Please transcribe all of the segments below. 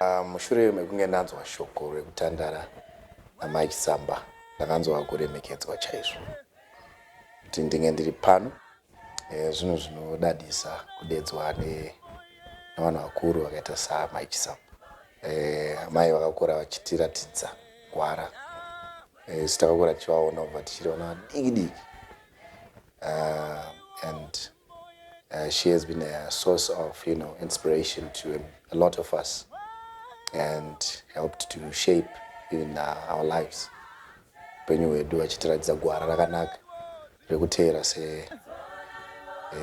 Mushure mekunge ndanzwa shoko rekutandara naMike Samba, ndakanzwa kuremekedzwa chaizvo kuti ndinge ndiri pano. Zvinhu zvinodadisa kudedzwa navanhu vakuru vakaita saMike Samba. Mai vakakura vachitiratidza gwara, sitakakura tichivaona kubva tichiriona diki diki, and she has been a source of inspiration to a lot of us and helped to shape in our lives. Penyu wedu vachitiratidza gwara rakanaka rekuteera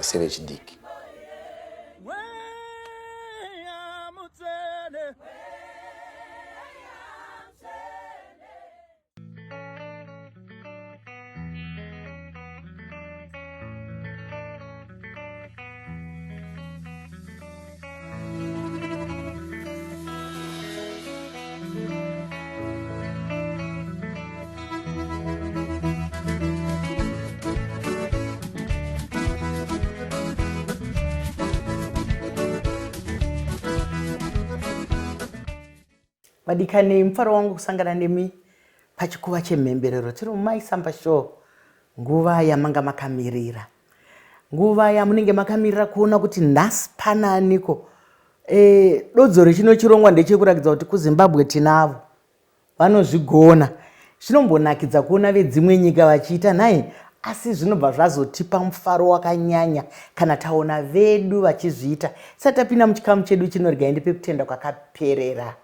sevechidiki. Madikani mfaro wangu kusangana nemi pachikuva chemhemberero tiri muMike Samba Show. Nguva yamanga makamirira, nguva yamunenge makamirira kuona kuti nhasi pananiko. Dodzo rechino chirongwa ndechekurakidza kuti kuZimbabwe tinavo vanozvigona. Zvinombonakidza kuona vedzimwe nyika vachiita nhai, asi zvinobva zvazotipa mufaro wakanyanya kana taona vedu vachizviita. Sati tapinda muchikamu chedu chinorega ende pekutenda kwakaperera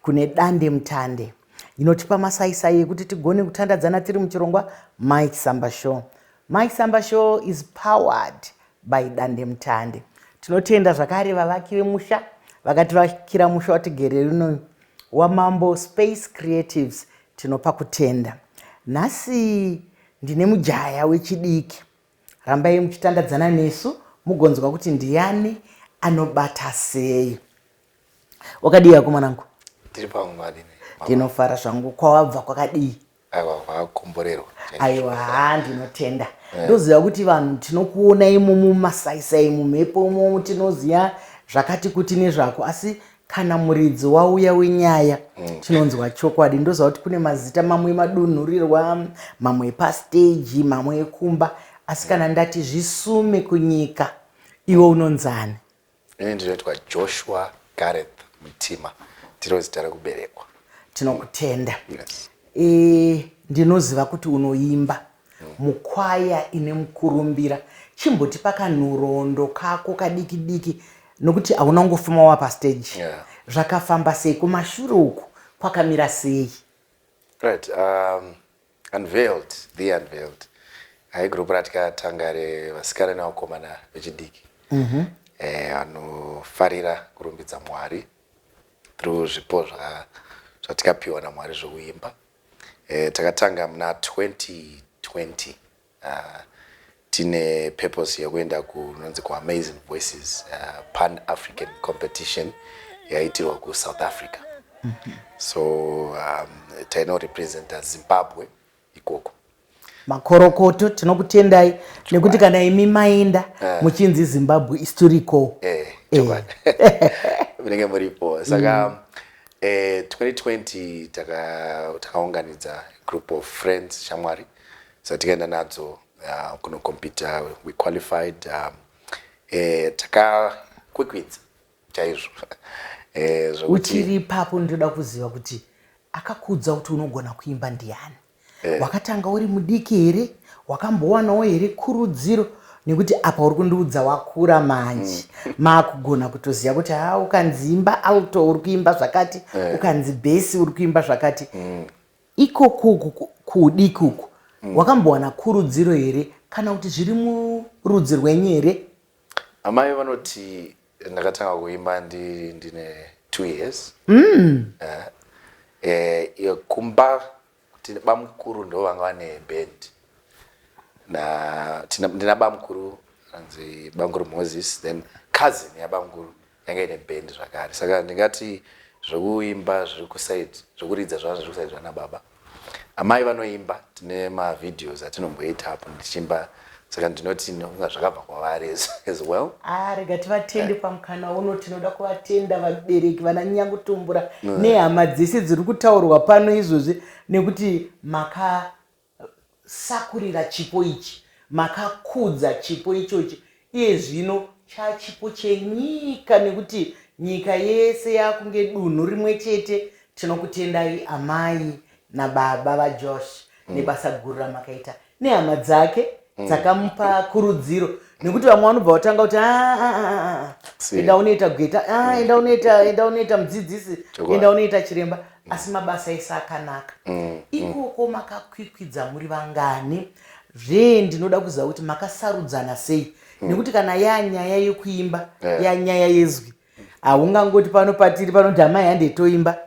kune dande mutande inotipa masaisai ekuti tigone kutandadzana tiri muchirongwa Mike Samba Show. Mike Samba Show is powered by dande mutande. Tinotenda zvakare vavaki vemusha vakativakira musha watigere rino waMambo Space Creatives, tinopa kutenda. Nhasi ndine mujaya wechidiki, rambai muchitandadzana nesu mugonzwa kuti ndiani anobata sei. Wakadii kumanangu? Tiri pamwari. Ndinofara zvangu. Kwawabva kwakadii? Aiwa, kwakomborerwa. Aiwa, ndinotenda. Ndoziva kuti vanhu tinokuona imo mumasaisai mumhepo imo tinoziva zvakati kuti nezvako, asi kana muridzi wauya wenyaya tinonzwa chokwadi. Ndoziva kuti kune mazita mamwe madunhurirwa, mamwe pastage, mamwe ekumba, asi kana ndati zvisume kunyika, iwe unonzani? Ini ndinoitwa Joshua Gareth Mutima, tiro zita rekuberekwa. Tinokutenda. Yes. Ndinoziva kuti unoimba mukwaya ine mukurumbira. Chimbotipa kanhurondo kako kadiki diki, nokuti hauna ngofuma wapa stage. Yeah. Zvakafamba sei kumashure uku kwakamira sei? Right, Unveiled, The Unveiled. Group ratakatanga revasikana nevakomana vechidiki. Vanofarira kurumbidza Mwari through zvipo zvatikapiwa naMwari zvokuimba. Takatanga muna 2020. Tine purpose yekuenda kunonzi kuAmazing Voices Pan-African Competition yaitirwa kuSouth Africa. So tainorepresenta Zimbabwe ikoko. Makorokoto tinokutendai nekuti kana imi maenda muchinzi Zimbabwe historical. Munenge muripo. Saka 2020 takaunganidza group of friends shamwari. So tikaenda nadzo kunokompita, we qualified. Takakwikwidza chaizvo. Uchiri ipapo ndoda kuziva kuti akakudza kuti unogona kuimba ndiani? Wakatanga uri mudiki here? Wakambowanawo here kurudziro? Nekuti apa uri kundiudza wakura manje makugona kutoziva kuti ukanzimba alto uri kuimba zvakati, ukanzi besi uri kuimba zvakati. Ikoku kudiki uku wakambowana kurudziro here kana kuti zviri murudzi rwenyu here? Amai vanoti ndakatanga kuimba ndine 2 years. Kumba kuti bamukuru ndo vanga vane band. Ndina bamukuru anzi Banguru Moses, then cousin yabamukuru yanga ine band zvakare. Saka ndingati zvokuimba zviri kuside, zvokuridza zvazvo zviri kuside zvana baba. Amai vanoimba, tine ma videos atinomboita hapo ndichimba saka ndinoti unga zvakabva kwavari as well. Rega tivatende pamukana uno, tinoda kuvatenda vabereki vananyangutumbura nehama dzese dziri kutaurwa pano izvozvi, nekuti makasakurira chipo ichi, makakudza chipo ichochi, iye zvino chachipo chenyika, nekuti nyika yese yakunge dunhu rimwe chete. Tinokutendai amai nababa vaJosh nebasa guru ramakaita nehama dzake dzakamupa kurudziro, nekuti vamwe vanobva vatanga kuti enda unoita gweta, enda unoita mudzidzisi, enda unoita chiremba, asi mabasa ese akanaka. Ikoko makakwikwidza muri vangani ndinoda kuziva kuti makasarudzana sei, nekuti kana yanyaya yekuimba yanyaya yezwi, haungangoti pano patiri panoti amai handetoimba.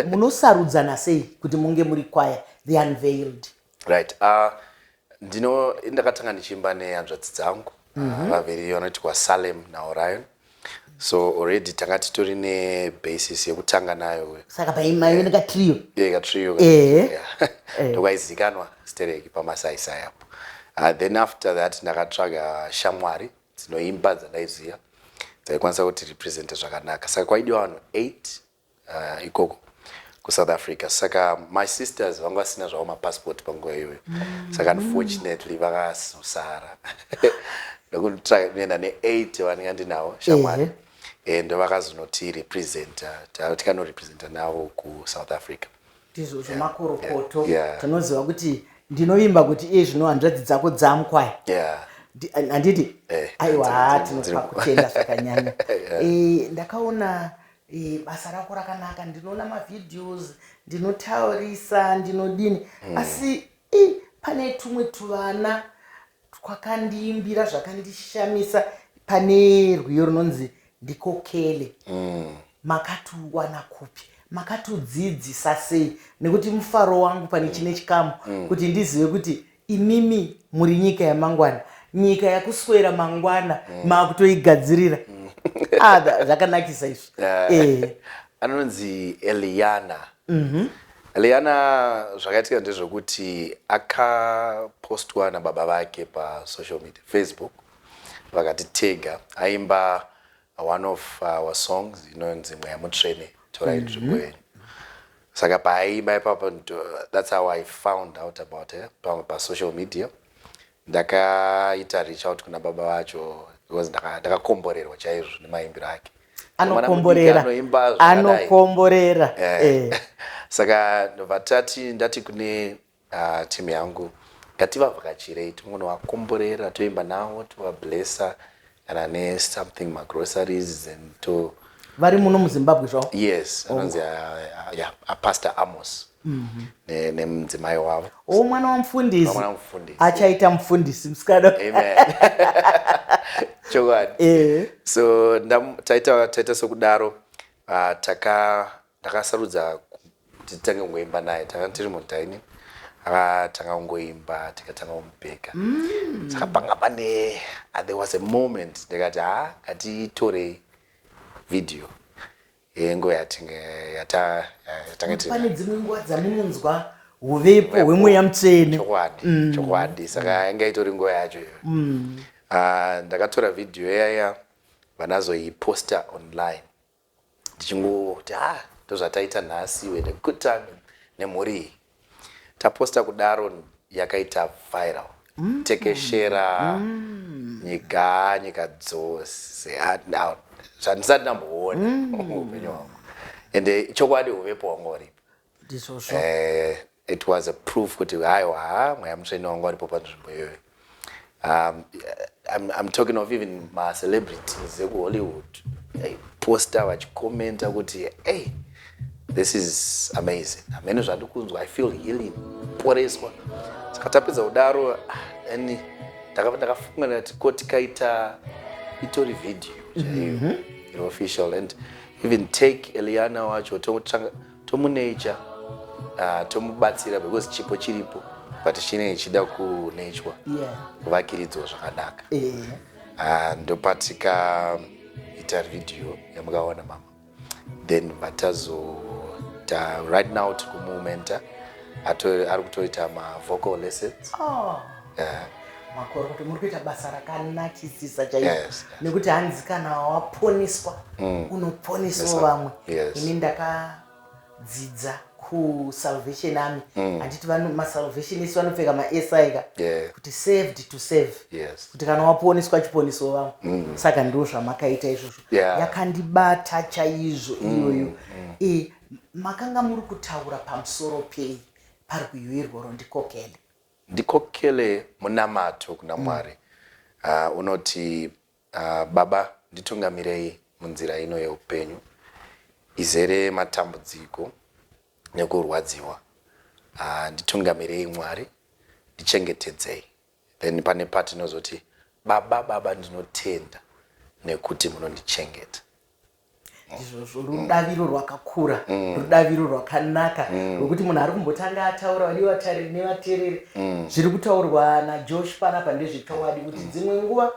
Munosarudzana sei kuti munge muri kwaya the unveiled? Right. Ndakatanga ndichiimba nehanzvadzi dzangu vaviri vanoti kwaSalem naOrion, so already tanga titori nebasis yekutanga nayo, saka paimaiveneka trio ndokaizikanwa Stereki pamasaisai apo. Then after that ndakatsvaga shamwari dzinoimba dzandaiziva dzaikwanisa kuti representa zvakanaka, saka kwaidiwa vanhu 8 ikoko kuSouth Africa. Saka my sisters vanga vasina zvavo mapassport panguva iyoyo, saka unfortunately vakazosara ndokuenda ne8 vanenge ndinavo shamwari, ndo vakazonoti representa, tikanorepresenta navo kuSouth Africa. Ndizvo zvomakorokoto tinoziva kuti ndinoimba kuti iye zvino hanzvadzi dzako dzamukwaya, handiti? Aiwa, tinopa kutenda zvakanyanya. Ndakaona basa rako rakanaka, ndinoona mavideos, ndinotaurisa, ndinodini, asi pane tumwe tuvana twakandiimbira zvakandishamisa pane rwiyo runonzi ndikokele. Makatuwana kupi? Makatudzidzisa sei? Nekuti mufaro wangu pane chine chikamu kuti ndizive kuti imimi muri nyika yamangwana, nyika yakuswera mangwana makutoigadzirira. Zvakanakisa izvi. Anonzi Eliana. Eliana zvakaitika ndezvokuti akapostwa nababa vake pasocial media Facebook, vakatitega, aimba one of our songs inonzi Mweya Mutsvene torai nzvimbo yenyu. Saka paaimba ipapo, that's how I found out about her pasocial media. Ndakaita reach out kuna baba vacho because ndakakomborerwa chaizvo nemaimbiro ake. Anokomborera. Saka ndati kune timu yangu, ngativavhakachirei tonovakomborera, toimba navo, tovablessa kana ne-something magroceries and vari muno muZimbabwe zvavo? Yes, anonzi Pastor Amos nemudzimai wavo. Mwana wamufundisi achaita mufundisi musikana. Amen. Chokwadi. So taita sokudaro, takasarudza kuti titange kungoimba naye, takanga tiri mutaini, akatanga kungoimba, tikatanga kumubheka. Saka panga pane, there was a moment ndikati ngatitore video yengo pane dzimwe nguva dzamunonzwa uvepo hwemweya mutsvene. Chokwadi. Saka yanga itori nguva yacho iyoyo. Ndakatora video yaya vanazoiposta online, ndichingoti ndozvataita nhasi, we had a good time nemhuri. Taposta kudaro yakaita viral, tekeshera nyika dzose, zvandisati ndamboona upenyu hwangu, ende chokwadi uvepo hwanga huripo. It was a proof kuti haiwa Mweya Mutsvene wanga uripo panzvimbo iyoyo. I'm talking of even my celebrities ekuHollywood, poster vachikomenta kuti this is amazing, hamene zvandiri kunzwa, I feel healing, poreswa. Saka tapedza kudaro, ndakafunga kuti ko tikaita itori video chaiyo official, and even take Eliana wacho tomunature, tomubatsira because chipo chiripo, but chine chida kunechwa kuvakiridzwa zvakanaka. Ndopatika ita video yamukaona mama, then right now tikumumenta, ari kutoita ma vocal lessons. makore kuti muri kuita basa rakanakisisa chaizvo. Yes. Nekuti hanzi kana waponeswa unoponesawo vamwe. Ini ndakadzidza kuSalvation Army. Handiti masalvationist vanopfeka maSI kuti saved to save. Kuti kana waponeswa chiponesawo vamwe. Saka ndo zvamakaita izvozvo. Yakandibata chaizvo iyoyo. Makanga muri kutaura pamusoro pei pari kuyoerwa rondikokele? Ndikokele munamato kuna Mwari. Unoti Baba nditungamirei munzira ino yeupenyu izere matambudziko nekurwadziwa. Nditungamirei Mwari, ndichengetedzei. Then pane part inozoti Baba ndinotenda nekuti munondichengeta. Izvozvo rudaviro rwakakura, rudaviro rwakanaka rwokuti munhu ari kumbotanga ataura vadi vatariri nevateereri zviri kutaurwa naJosh panapa ndezvechokwadi kuti dzimwe nguva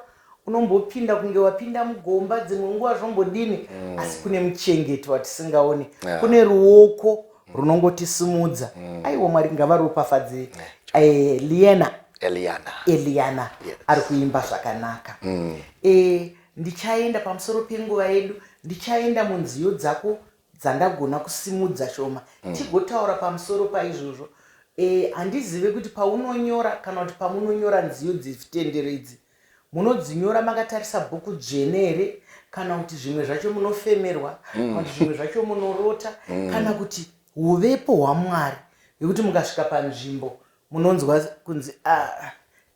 unombopinda kunge wapinda mugomba, dzimwe nguva zvombodini, asi kune muchengeti watisingaoni, kune ruoko runongotisimudza. Aiwa Mwari ngavaropafadze Eliana ari kuimba zvakanaka. Ndichaenda pamusoro penguva yedu, ndichaenda munziyo dzako dzandagona kusimudza shoma. Tigotaura pamusoro paizvozvo. Handizive kuti paunonyora kana kuti pamunonyora nziyo dzezvitendero idzi munodzinyora makatarisa bhuku dzvene here, kana kuti zvimwe zvacho munofemerwa, kana kuti zvimwe zvacho munorota, kana kuti uvepo hwaMwari yekuti mukasvika panzvimbo munonzwa kunzi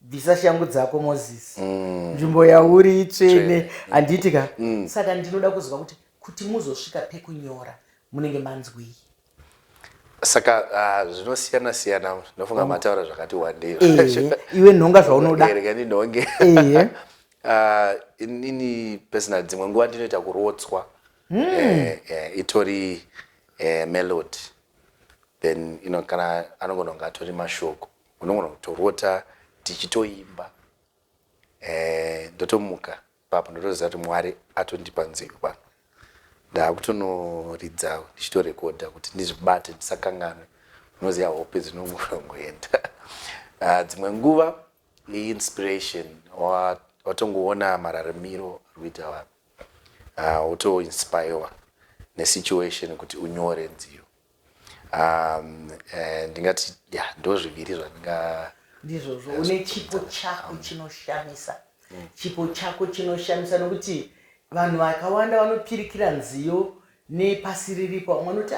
bvisa shangu dzako Mozisi, nzvimbo yauri itsvene. Handiitika. Saka ndinoda kuzwa kuti muzosvika pekunyora munenge manzwii? Saka zvinosiyana nofunga mataura zvakati wandei. Iwe nhonga zvaunoda. Ndikani nhonge. Inini personal dzimwe nguva ndinoita kurotswa. Itori melody. Then kana anogona ngatori mashoko. Unogona kutorota tichitoimba. Ndotomuka papo ndotoziva kuti Mwari atondipa nzeru pano. Ndakutonoridza ndichitorekodha kuti ndizvibate ndisakanganwe. Unoziva hope dzinomurongoenda. Dzimwe nguva inspiration watongoona mararamiro arikuita vanhu. Wotoinspirewa nesituation kuti unyore nziyo. Ndingati ndo zviviri zvandinga ndizvozvo. Une chipo chako chinoshamisa. Chipo chako chinoshamisa nokuti vanhu vakawanda vanopirikira nziyo nepasi riripo. Vamwe vanoti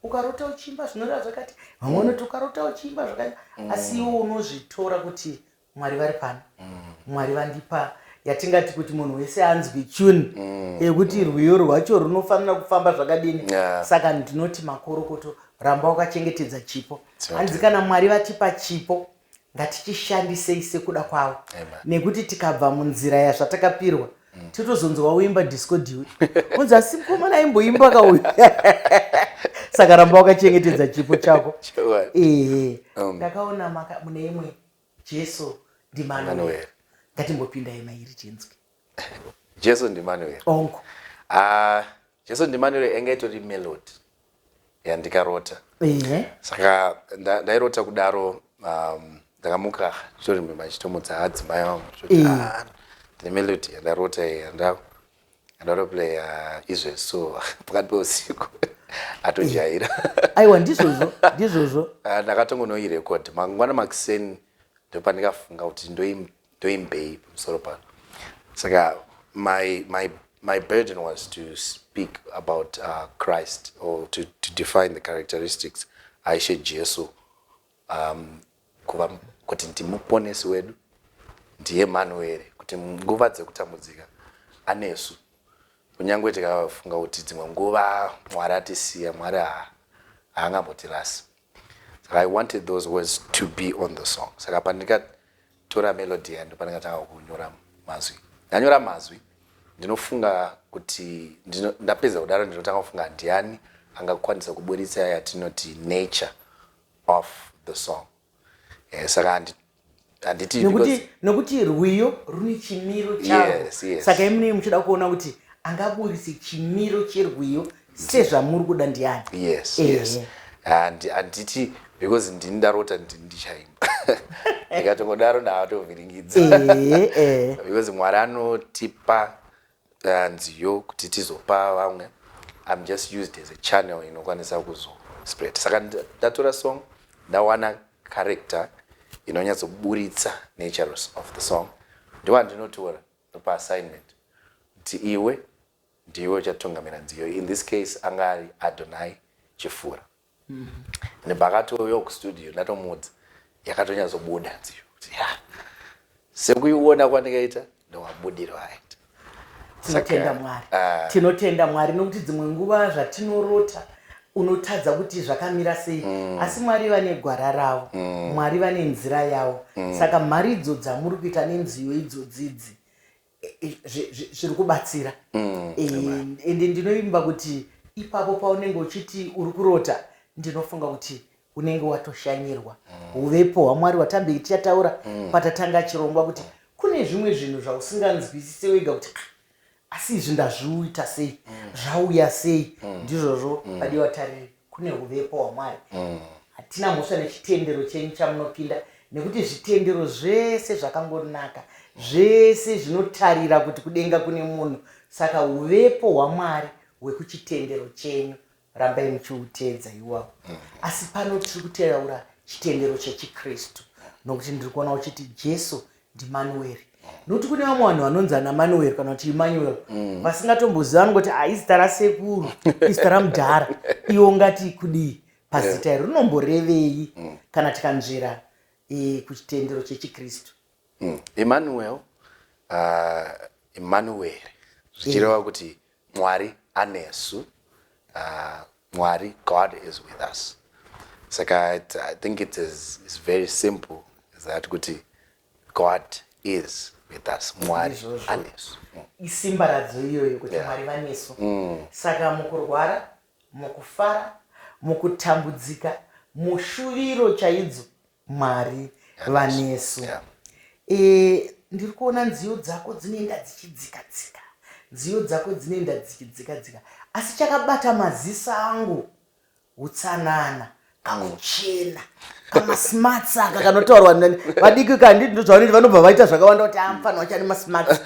ukarota uchimba zvinoreva zvakati, vamwe vanoti ukarota uchimba zvakati, asi iwo unozvitora kuti Mwari vari pano. Mwari vandipa yatingati kuti munhu wese anzwi tune yekuti rwiyo rwacho runofanira kufamba zvakadini. Saka ndinoti makorokoto, ramba wakachengetedza chipo. Hanzi kana Mwari vatipa chipo ngatichishandisei sekuda kwavo. Nekuti tikabva munzira yazvatakapirwa totozonzwa uimba disco diwe unzi asi mukomana aimboimba kauyu. Saka ramba wakachengetedza chipo chako. Ndakaona mune imwe Jesu ndiManuel. Ngatimbopindai mairi chinzwi. Jesu ndiManuel. Ongo. Jesu ndiManuel enge itori melody yandikarota. Saka ndairota kudaro. Ndakamuka ndichorememba chitomudza adzimai vangu ndine melody yandarota yandaroplaya izveso pakati peusiku atojaira. Aiwa ndizvozvo. Ndakatongonoirekodha mangwana makuseni ndopandikafunga kuti ndoimbei pamusoro pano. Saka my burden was to speak about Christ, or to define the characteristics aishe Jesu. Kuva kuti ndimuponesi wedu ndiye Manuel, kuti nguva dzekutambudzika anesu. Kunyangwe tikafunga kuti dzimwe nguva Mwari atisiya, Mwari haangambotirasi. Saka I wanted those words to be on the song. Saka pandikatora melody yangu pandikatanga kunyora mazwi. Ndanyora mazwi ndinofunga kuti ndapedza kudaro ndinotanga kufunga ndiani angakwanisa kuburitsa yatinoti nature of the song. Saka handiti nokuti rwiyo rune chimiro charo. Saka imwe muchida kuona kuti angaburitse chimiro cherwiyo sezvamuri kuda ndiani. Yes. Handiti because ndini ndarota ndichaimba ndikatongodaro ndaatovhiringidza because Mwari anotipa nziyo kuti tizopa vamwe. I'm just used as a channel inokwanisa kuzospread. Saka ndatora song ndawana character inonyatsoburitsa nature of the song, ndiwa ndinotora pa assignment kuti iwe ndiwe uchatungamira nziyo. In this case anga ari Adonai Chifura. Nepakatoyo kustudio ndatomudza yakatonyatsobuda nziyo kuti sekuiona kwandikaita ndowabudiro aita. Tinotenda Mwari. Tinotenda Mwari nokuti dzimwe nguva zvatinorota unotadza kuti zvakamira sei, asi Mwari vane gwara ravo, Mwari vane nzira yavo. Saka mhari idzo dzamuri kuita nenziyo idzodzidzi zviri kubatsira. Ende ndinoimba kuti ipapo paunenge uchiti uri kurota, ndinofunga kuti unenge watoshanyirwa uvepo hwaMwari watambe tichataura patatanga chirongwa kuti kune zvimwe zvinhu zvausinganzwisise wega kuti asi izvi ndazviita sei, zvauya sei. Ndizvozvo padiwa tarire kune uvepo hwaMwari. Hatina mhosva nechitendero chenyu chamunopinda, nekuti zvitendero zvese zvakangonaka, zvese zvinotarira kuti kudenga kune munhu. Saka uvepo hwaMwari hwekuchitendero chenyu rambai muchiutedza iwapo. Asi pano tiri kutaura chitendero chechiKristu, nokuti ndiri kuona uchiti Jesu ndiManueri. Nokuti kune vamwe vanhu vanonzi ana Manuel kana kuti Emmanuel vasingatomboziva kuti izita rasekuru, izita ramudhara. Iwo ngati kudii pazita iri rinomborevei kana tikanzvera kuchitendero chechiKristu? Emmanuel, Emmanuel zvichireva kuti Mwari anesu, Mwari, God is with us. Saka I think it is very simple, that kuti God is with us. Mwari anesu. Isimba radzo iyoyo kuti Mwari vanesu. Saka mukurwara, mukufara, mukutambudzika, mushuviro chaidzo, Mwari vanesu. Ndiri kuona nziyo dzako dzinoenda dzichidzika-dzika, nziyo dzako dzinoenda dzichidzika-dzika, asi chakabata maziso angu utsanana, kakuchena, kamasmarts aka kanotaurwa vadiki kandi ndozvavanoti vanobva vaita zvakawanda kuti amfanwa vachane masmarts.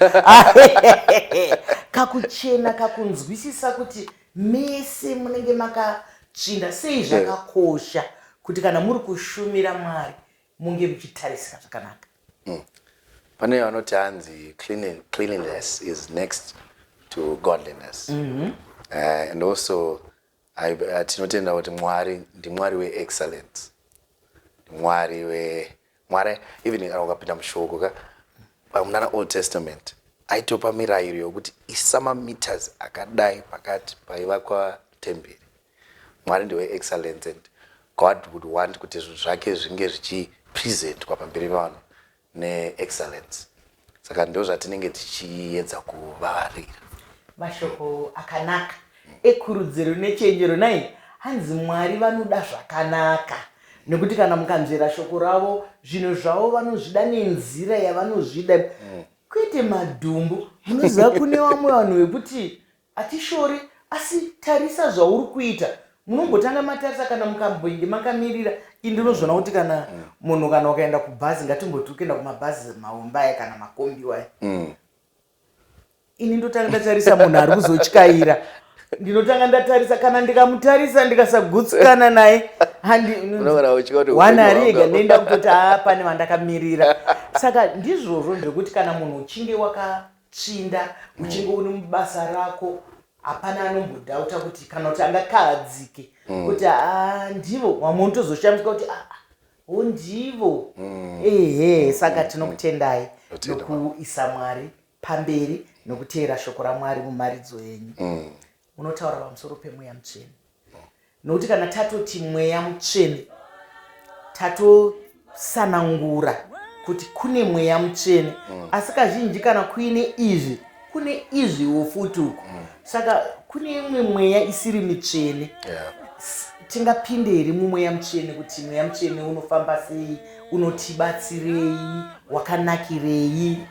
Kakuchena, kakunzwisisa kuti mese munenge makatsvinda sei. Zvakakosha kuti kana muri kushumira Mwari munge muchitarisika zvakanaka. Pane vanoti hanzi cleanliness is next to godliness. And also tinotenda kuti Mwari ndiMwari weexcellence, Mwari even ukapinda mushoko muna Old Testament aitopa mirayiro yokuti isa meters akadai pakati paivakwa temberi. Mwari ndeweexcellence, and God would want kuti zvinhu zvake zvinge zvichipresentwa pamberi pavanhu neexcellence. Saka ndo zvatinenge tichiedza kuvavarira. Mashoko akanaka ekurudziro nechenjero nai hanzi Mwari vanoda zvakanaka, nekuti kana mukanzvera shoko ravo zvinhu zvavo vanozvida nenzira yavanozvida, kwete madhumbu. Munoziva kune vamwe vanhu vekuti hatishori, asi tarisa zvauri kuita. Munombotanga matarisa kana mukambonge makamirira. Indinozvona kuti kana munhu kana ukaenda kubhazi, ngatimboti ukaenda kumabhazi maumbai kana makombi waya, ini ndotanga ndatarisa munhu ari kuzotyaira, ndinotanga ndatarisa, kana ndikamutarisa ndikasagutsikana naye wana rega ndoenda kutoti pane vandakamirira. Saka ndizvozvo zvekuti kana munhu uchinge wakatsvinda, uchinge uri mubasa rako, hapana anombodhauta kuti kana kuti angakahadzike kuti ndivo wamwe unotozoshamisika kuti ndivo. Saka tinokutendai nokuisa Mwari pamberi nokuteera shoko raMwari mumharidzo yenyu. Munotaura pamusoro pemweya mutsvene, nokuti kana tatoti mweya mutsvene tatosanangura kuti kune mweya mutsvene, asi kazhinji kana kuine izvi kune izviwo futi uko. Saka kune imwe mweya isiri mitsvene. Tingapinde here mumweya mutsvene kuti mweya mutsvene unofamba sei, unotibatsirei, wakanakirei?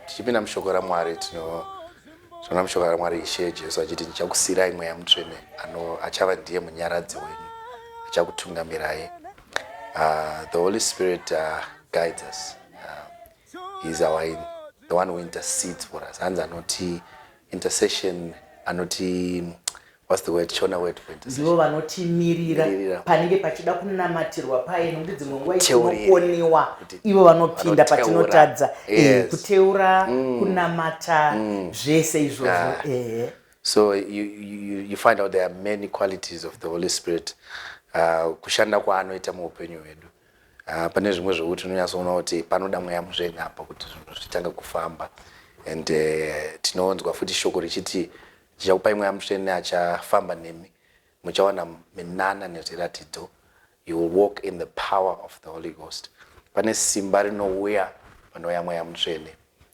Tichipinda mushoko raMwari tinoona mushoko raMwari Ishe Jesu achiti ndichakusiyirai mweya mutsvene achava ndiye munyaradzi wenyu, achakutungamirai. The Holy Spirit guides us. He's the one who intercedes for us. Hands anoti intercession, anoti, what's the word? Chona word for intercession. Ndivo vanotimirira panenge pachida kunamatirwa paye nokuti dzimwe nguva tinokoniwa ivo vanopinda patinotadza kuteura kunamata zvese izvozvo. So you find out there are many qualities of the Holy Spirit. Kushanda kwaanoita muupenyu hwedu. Pane zvimwe zvokuti unonyatsoona kuti panoda mweya mutsvene apa kuti zvinhu zvitange kufamba. And tinoonzwa futi shoko richiti ndichakupai mweya mutsvene achafamba nemi. Muchawana minana nezviratidzo. You will walk in the power of the Holy Ghost. Pane simba rinouya panouya mweya mutsvene.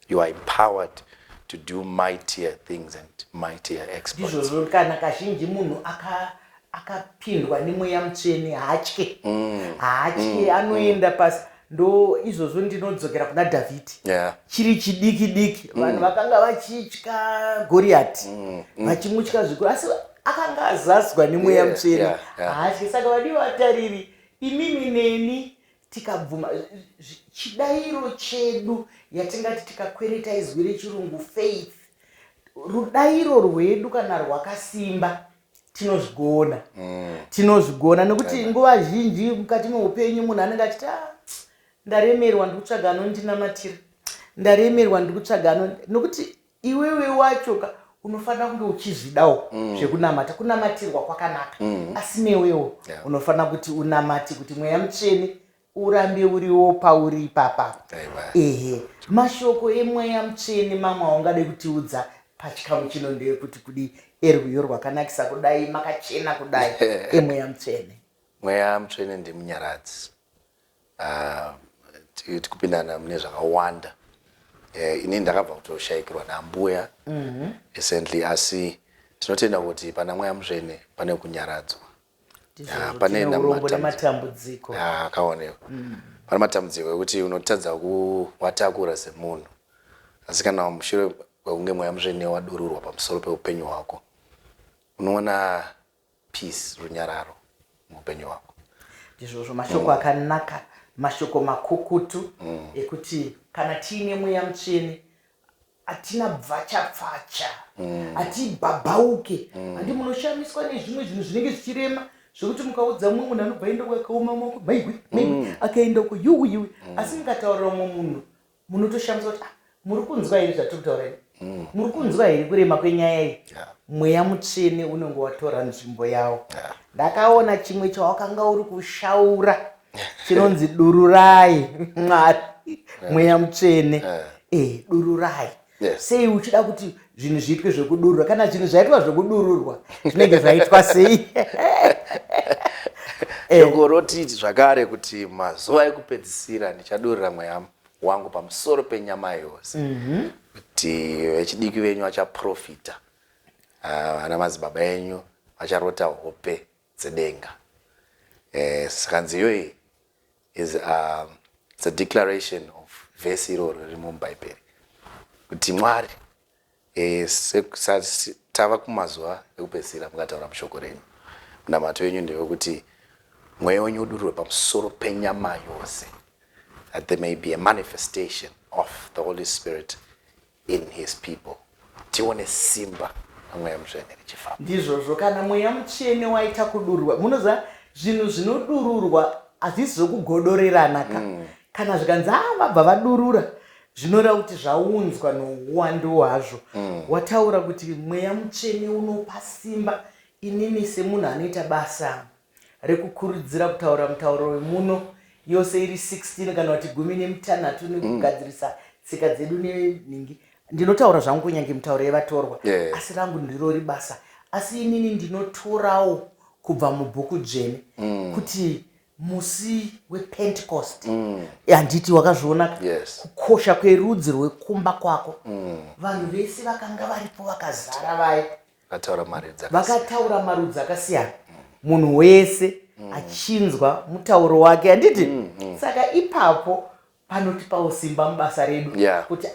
You are empowered to do mightier things and mightier exploits. Izvozvo kana kazhinji munhu akapindwa nemweya mutsvene hatye anoenda pasi. Ndo izvozvo ndinodzokera kuna Dhavhidhi. Chiri chidiki diki vanhu vakanga vachitya Goriati vachimutya zvikuru asi akanga azadzwa nemweya mutsvene hatye. Saka vadiwa vatariri, imimi neni tikabvuma chidairo chedu yatingati tikakwereta izwi rechirungu faith, rudairo rwedu kana rwakasimba tinozvigona nekuti nguva zhinji mukati meupenyu munhu anenge achiti ndaremerwa ndikutsvaga anondinamatira, ndaremerwa ndikutsvaga nokuti iwewe wacho unofanira kunge uchizvidawo zvekunamata. Kunamatirwa kwakanaka asi newewo unofanira kuti unamati kuti mweya mutsvene urambe uriwo pauri ipapa. Mashoko emweya mutsvene mamwe aungade kutiudza pachikamu chino ndeyekuti kudi erwiyo rwakanakisa kudai makachena kudai emweya mutsvene. Mweya mutsvene ndimunyaradzi. Tikupindana mune zvakawanda. Ini ndakabva kutoshayikirwa nambuya recently, asi tinotenda kuti pana mweya mutsvene pane kunyaradzwa. Pane matambudziko akaonekwa. Pane matambudziko ekuti unotadza kuwatakura semunhu, asi kana mushure wekunge mweya mutsvene wadururwa pamusoro peupenyu hwako unoona peace, runyararo muupenyu hwako. Ndizvozvo mashoko akanaka, mashoko makukutu ekuti kana tiine mweya mutsvene atina bvacha-pfacha, atibhabhauke. Handi munoshamiswa nezvimwe zvinhu zvinenge zvichirema zvokuti mukaudza mumwe munhu anobva enda kwakaoma maoko maigwi akaenda uko yuwi asi mukataurira mumwe munhu munotoshamiswa kuti muri kunzwa here zvatiri kutaura here, muri kunzwa here kurema kwenyaya iyi. Mweya mutsvene unenge watora nzvimbo yawo. Ndakaona chimwe chawakanga uri kushaura chinonzi dururai Mwari, mweya mutsvene. Dururai. Sei uchida kuti zvinhu zviitwe zvekudururwa? Kana zvinhu zvaitwa zvekudururwa zvinenge zvaitwa sei? Shoko rotiti zvakare kuti mazuva ekupedzisira ndichadurura mweya wangu pamusoro penyama yose, kuti vechidiki venyu vachaprofita, vana madzibaba enyu vacharota hope dzedenga. Saka nziyo iyi it's a declaration of verse iroro riri mubhaibheri kuti Mwari tava kumazuva ekupedzisira mukataura mushoko renyu. Munamato wenyu ndewekuti mweya wenyu udururwe pamusoro penyama yose, that there may be a manifestation of the Holy Spirit in his people. Tione simba namweya mutsvene richifamba. Ndizvozvo kana mweya mutsvene waita kudururwa, munoziva zvinhu zvinodururwa hazvisi zvokugodorerana kana zvikanzi vabva vadurura zvinoreva kuti zvaunzwa nouwandu hwazvo. Wataura kuti mweya mutsvene unopa simba. Inini semunhu anoita basa rekukurudzira kutaura mutauro wemuno yose iri 16 kana kuti 16 nekugadzirisa tsika dzedu nenhingi, ndinotaura zvangu kunyange mitauro yevatorwa, asi rangu ndirori basa. Asi inini ndinotorawo kubva mubhuku dzvene kuti musi wePentecost, handiti wakazviona kukosha kwerudzi rwekumba kwako. Vanhu vese vakanga varipo vakazara vaya, vakataura marudzi akasiyana, munhu wese achinzwa mutauro wake, handiti? Saka ipapo panotipawo simba mubasa redu kuti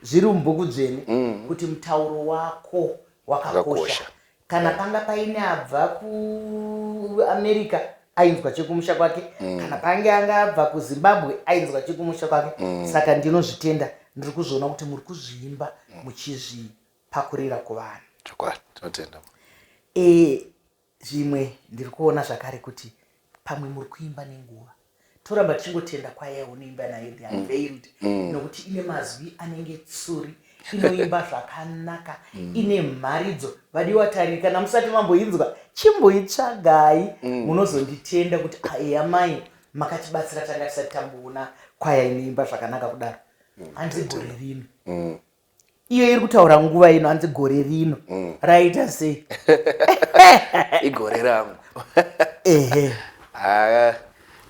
zviri mubhuku dzvene kuti mutauro wako wakakosha. Kana panga paine abva kuAmerica ainzwa chekumusha kwake kana pange angabva kuZimbabwe ainzwa chekumusha kwake saka ndinozvitenda ndiri kuzviona kuti muri kuzviimba muchizvipakurira kuvanhu. Tinotenda. Zvimwe ndiri kuona zvakare kuti pamwe muri kuimba nenguva toramba tichingotenda kwaya unoimba nayo The Unveiled nokuti ine mazwi anenge tsuri, inoimba zvakanaka, ine mharidzo. Vadiwa tariri, kana musati mamboinzwa chimboitsvagai, munozonditenda kuti eya mai makatibatsira tanga tisati tamboona kwaya inoimba zvakanaka kudaro. Hanzi gore rino iyo iri kutaura nguva ino, hanzi gore rino raita sei? Igore rangu.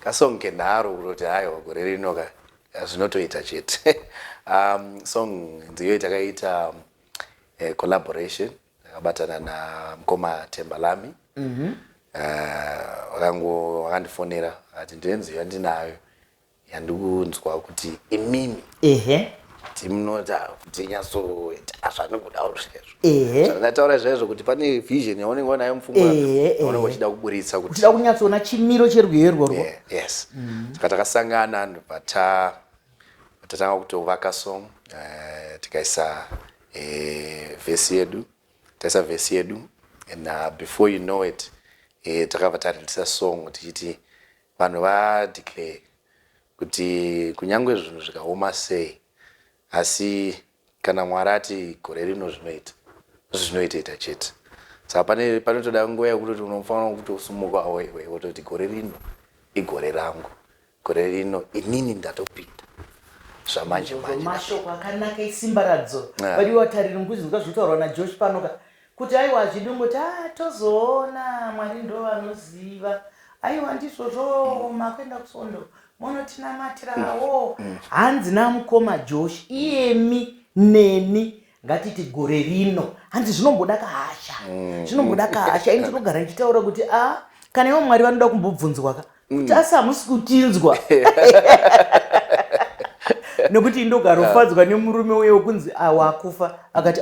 Kasonge naro kuti hayo gore rino zvinotoita chete. Song ndiyo takaita collaboration akabatana na Mkoma Tembalami. Wakandifonera ati ndenziyo ndinayo yandikunzwa kuti imimi timunota tinyatsoita zvanokuda uruzvezvo. Ndataura izvezvo kuti pane vision yaunenge unayo mupfungwa yaunenge uchida kuburitsa kuti uchida kunyatsoona chimiro cherwiyo rworwo. Yes. Saka takasangana tatanga kutovaka song, tikaisa verse yedu, and before you know it takabva tarindisa song tichiti vanhu vadeclare kuti kunyangwe zvinhu zvikaoma sei asi kana Mwari ati gore rino zvinoita chete. Saka panotoda nguva yekuti unofanira kuti usumuka wototi gore rino igore rangu, gore rino inini ndatopinda zvamanje mashoko akanaka isimba radzo. Vadiwa tariri nguzvinzwa zvitaurwa naJosh panoka kuti aiwa zvidungoti tozoona Mwari ndo vanoziva, aiwa ndizvozvo makwenda kusondo munotinamatirawo. Hanzi naMukoma Josh iyemi neni ngatiti gore rino, hanzi zvinomboda kahasha, zvinomboda kahasha. Ini ndinogara ndichitaura kuti kana ivo Mwari vanoda kumbobvunzwa kuti asi hamusi kutinzwa. Nokuti ndogarofadzwa nemurume uye wokunzi wakufa akati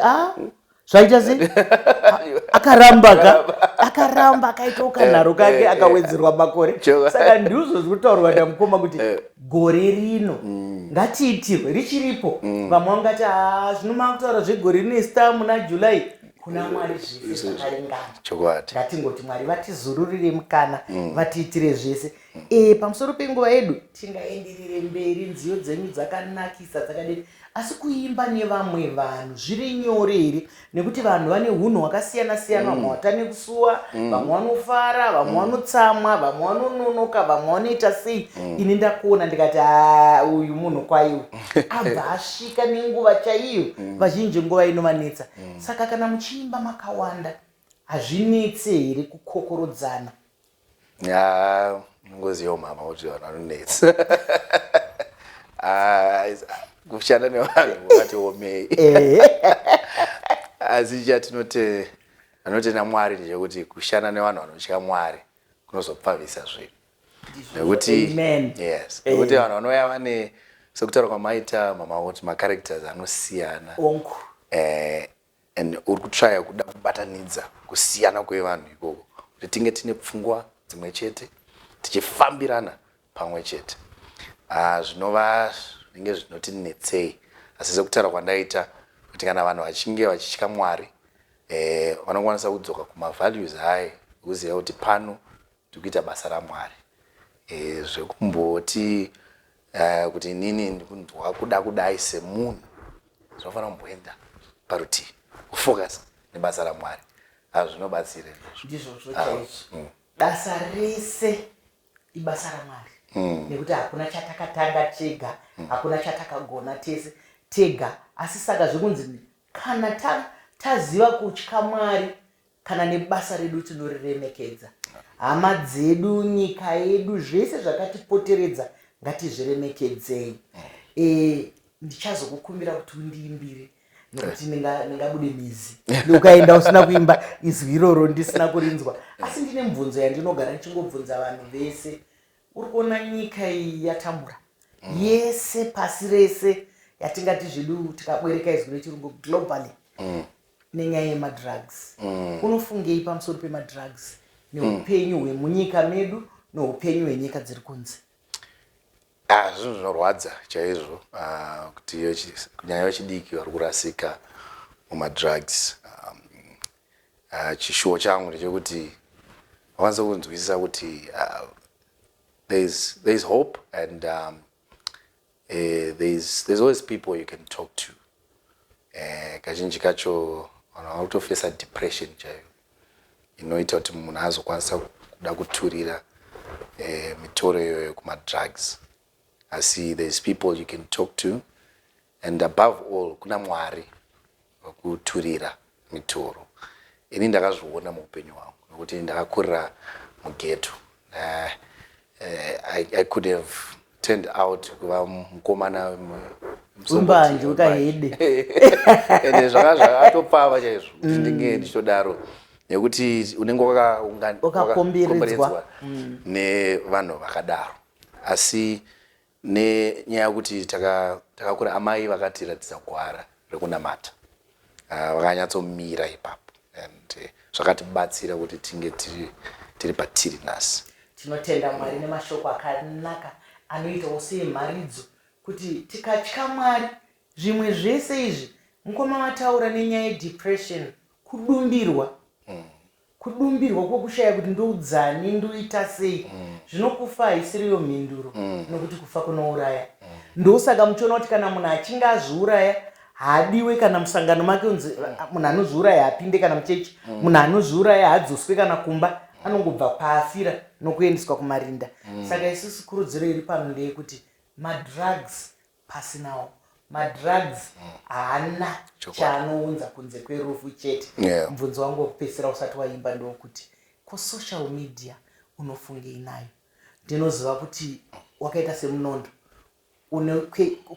zvaita sei? Akaramba akaita ukanharo kake akawedzerwa makore. Saka ndizvo zviri kutaurwa naMukoma kuti gore rino ngatiitirwe richiripo. Vamwe vangati zvinomava kutaura zvegore rino ista muna July. Kuna Mwari zvese zvakaringana. Ngatingoti Mwari vatizururire mukana, vatiitire zvese. Pamusoro penguva yedu tingaenderere mberi, nziyo dzenyu dzakanakisa dzakadini, asi kuimba nevamwe vanhu zviri nyore here? Nekuti vanhu vane hunhu hwakasiyana siyana, vamwe vatane kusuwa, vamwe vanofara, vamwe vanotsamwa, vamwe vanononoka, vamwe vanoita sei. Ini ndakuona ndikati uyu munhu kwaiwe abva asvika nenguva chaiyo. Vazhinji nguva inovanetsa. Saka kana muchiimba makawanda hazvinetse here kukokorodzana? Ngoziyo mama kuti vanhu vanonetsa. Kushanda nevanhu vakati omei. Asi anotenda Mwari ndechekuti kushanda nevanhu vanotya Mwari kunozopfavisa zvinhu. Nekuti nekuti vanhu vanouya vane sekutaura kwamaita mama kuti macharacters anosiyana. And uri kutraya kuda kubatanidza kusiyana kwevanhu ikoko kuti tinge tine pfungwa dzimwe chete tichifambirana pamwe chete. Zvinova zvinenge zvinotinetsei, asi sekutaura kwandaita kuti kana vanhu vachinge vachitya Mwari vanokwanisa kudzoka kumavalues aye kuziva kuti pano tikuita basa raMwari. Zvekumboti kuti inini ndikundwa kuda kudai semunhu zvinofanira kumboenda parutivi kufocus nebasa raMwari. Zvinobatsira ndizvozvo chaizvo. Basa rese ibasa raMwari. Nekuti hakuna chatakatanga tega, hakuna chatakagona tega. Asi saka zvekunzi kana taziva kutya Mwari, kana nebasa redu tinoriremekedza. Hama dzedu, nyika yedu, zvese zvakatipoteredza ngatizviremekedzei. Ndichazokukumbira kuti undiimbire nokuti ndingabude mizi. Ukaenda usina kuimba izwi iroro ndisina kurinzwa. Asi ndine mibvunzo yandinogara ndichingobvunza vanhu vese. Uri kuona nyika iyi yatambura yese pasi rese yatingati zvedu tikabwereka izwi rechirungu globally nenyaya yemadrugs. Unofungei pamusoro pemadrugs neupenyu hwemunyika medu noupenyu hwenyika dziri kunze? Zvinhu zvinorwadza chaizvo kuti kunyanya vechidiki vari kurasika mumadrugs. Chishuwo changu ndechekuti vakwanisa kunzwisisa kuti there's hope and there's always people you can talk to. Kazhinji kacho vanhu vari kutofesa depression chaiyo inoita kuti munhu azokwanisa kuda kuturira mitoro iyoyo kumadrugs. Asi there's people you can talk to, and above all kuna Mwari wekuturira mitoro. Ini ndakazviona muupenyu hwangu nokuti ndakakurira mugeto. I could have turned out kuva mukomana umbanje ukahede ende zvakatopfava chaizvo kuti ndinge ndichitodaro nekuti unenge wakakomberedzwa nevanhu vakadaro. Asi nenyaya yekuti takakura amai vakatiratidza gwara rekunamata, vakanyatsomira ipapo, and zvakatibatsira kuti tinge tiri patiri nhasi. Tinotenda Mwari nemashoko akanaka anoitawo semharidzo kuti tikatya Mwari zvimwe zvese izvi. Mukoma mataura nenyaya yedepression, kudumbirwa kwokushaya kuti ndoudzani ndoita sei, zvinokufa haisiriyo mhinduro, nokuti kufa kunouraya. Ndosaka muchiona kuti kana munhu achinge azviuraya haadiwe kana musangano make unzi munhu anozviuraya hapinde kana muchechi, munhu anozviuraya hadzoswe kana kumba, anongobva paafira nokuendeswa kumarinda. Saka isusu kurudziro iri pano ndeyekuti madrugs pasinawo, madrugs haana chaanounza kunze kwerufu chete. Mubvunzo wangu wekupedzisira usati waimba ndokuti kusocial media unofungei nayo? Ndinoziva kuti wakaita semunondo,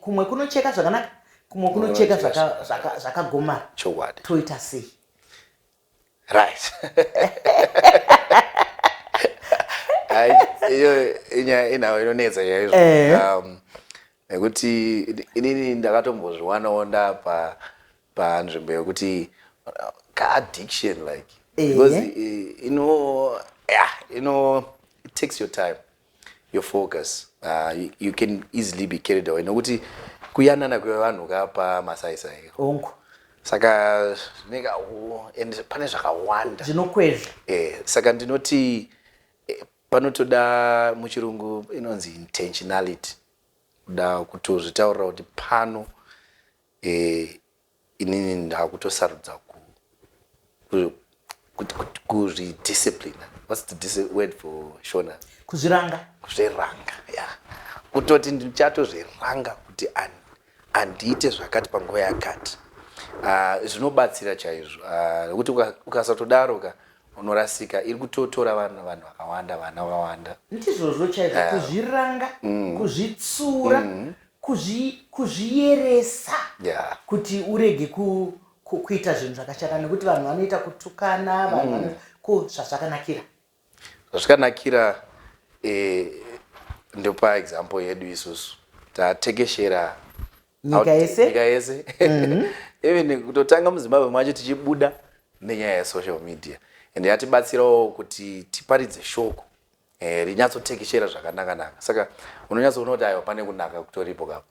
kumwe kunocheka zvakanaka, kumwe kunocheka zvakagomara. Toita sei? Right. Iyo inayo inonetsa chaizvo. Nekuti inini ndakatombozviwanawo ndapa panzvimbo yekuti ka-addiction like, because it takes your time, your focus. You can easily be carried away. Nokuti kuyanana kwevanhu kapa masaisai ongo. Saka zvinenge pane zvakawanda zvinokwezva. Saka ndinoti panotoda muchirungu inonzi intentionality, kuda kutozvitaurira kuti pano inini ndakutosarudza kuzvidiscipline. What's the word for Shona? Kuzviranga. Yeah. Kutoti ndichatozviranga kuti andiite zvakati panguva yakati. Zvinobatsira chaizvo. Nekuti ukasatodaro unorasika, iri kutotora vanhu vakawanda, vana vakawanda. Ndizvozvo chaizvo, kuzviranga, kuzvitsura, kuzviyeresa, kuti urege kuita zvinhu zvakashata, nekuti vanhu vanoita kutukana, vanhu zvazvakanakira. Zvazvakanakira ndopa example yedu isusu. Tatekeshera nyika yese. Even kutotanga muZimbabwe macho tichibuda nenyaya yesocial media. And yatibatsirawo kuti tiparidze shoko rinyatsotekeshera zvakanaka. Saka unonyatsoona kuti ayo pane kunaka kutoripo kapo.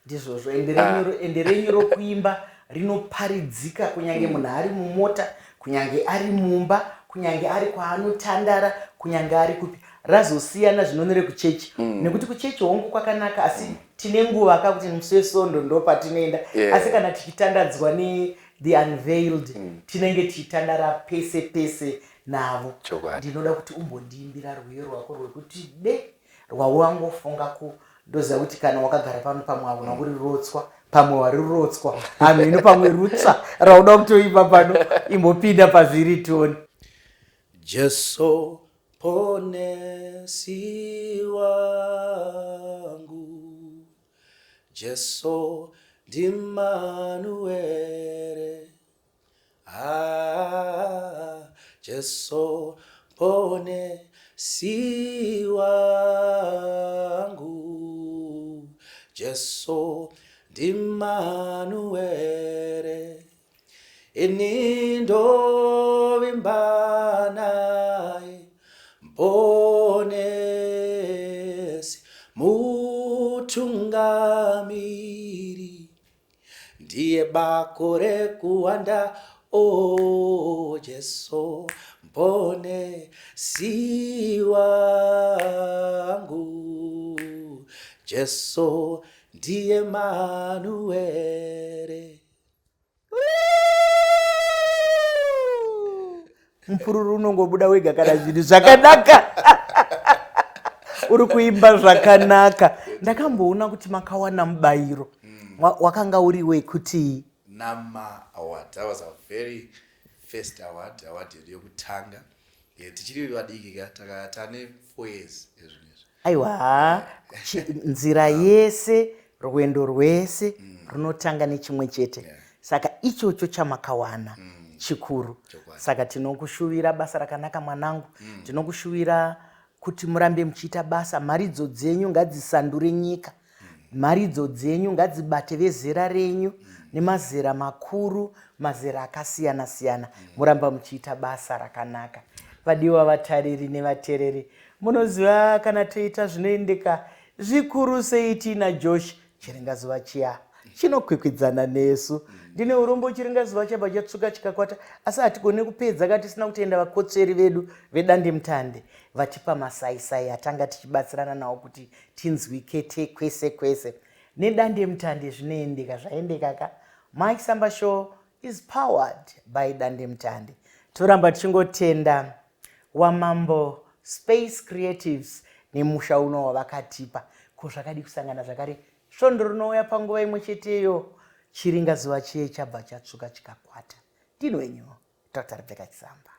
Ndizvozvo ende renyu rokuimba rinoparidzika kunyange munhu ari mumota, kunyange ari mumba, kunyange ari kwaanotandara, kunyange ari kupi. Razosiyana zvinonere kuchechi. Nekuti kuchechi hongu kwakanaka, asi tine nguva kakuti musi weSondo ndo patinoenda. Asi kana tichitandadzwa The Unveiled, tinenge tichitandara pese pese navo. Ndinoda kuti umbondiimbira rwiyo rwako rwekuti rwawangofunga ndoziva kuti kana wakagara pano pamwe hauna kuri rotswa, pamwe wari rotswa, hameno pamwe rutsva rauda kutoimba pano, imbopinda pavhiritoni. Jesu ponesi wangu, Jesu Dimanuere, Jesu ponesi wangu, Jesu Dimanuere, inindo vimbanae mbone mutungamiri, ndiye bako rekuwanda. O Jesu mponesi wangu, Jesu ndiye Manuere. Mupururu unongobuda wega kana zvinhu zvakanaka. Uri kuimba zvakanaka. Ndakamboona kuti makawana mubayiro. Wakanga uri wekuti Nama award. That was our very first award yedu yokutanga. Tichiri vadiki tane 4 years ezvinezvo. Aiwa, nzira yese, rwendo rwese runotanga nechimwe chete. Saka ichocho chamakawana chikuru. Saka tinokushuvira basa rakanaka mwanangu. Tinokushuvira kuti murambe muchiita basa. Maridzo dzenyu ngadzisandure nyika. Maridzo dzenyu ngadzibate vezera renyu nemazera makuru, mazera akasiyana siyana. Muramba muchiita basa rakanaka. Vadiwa vatariri nevatereri, munoziva kana toita zvinoendeka zvikuru sei tina Josh, chiringazuva chiya chinokwikwidzana nesu. Ndine urombo chiringazuva chabva chatsuka chikakwata, asi hatigone kupedza kana tisina kutoenda vakotsveri vedu vedande mutande vatipa masaisai atanga tichibatsirana nawo kuti tinzwike kwese kwese. Nedande mutande zvinoendeka zvaendeka ka. Mike Samba Show is powered by Dande Mutande. Toramba tichingotenda Wamambo Space Creatives nemusha uno wavakatipa. Ko zvakadi kusangana zvakare svondo rinouya panguva imwe cheteyo, chiringazuva chiye chabva chatsvuka chikakwata. Ndinwenyu Dr. Rebecca Chisamba.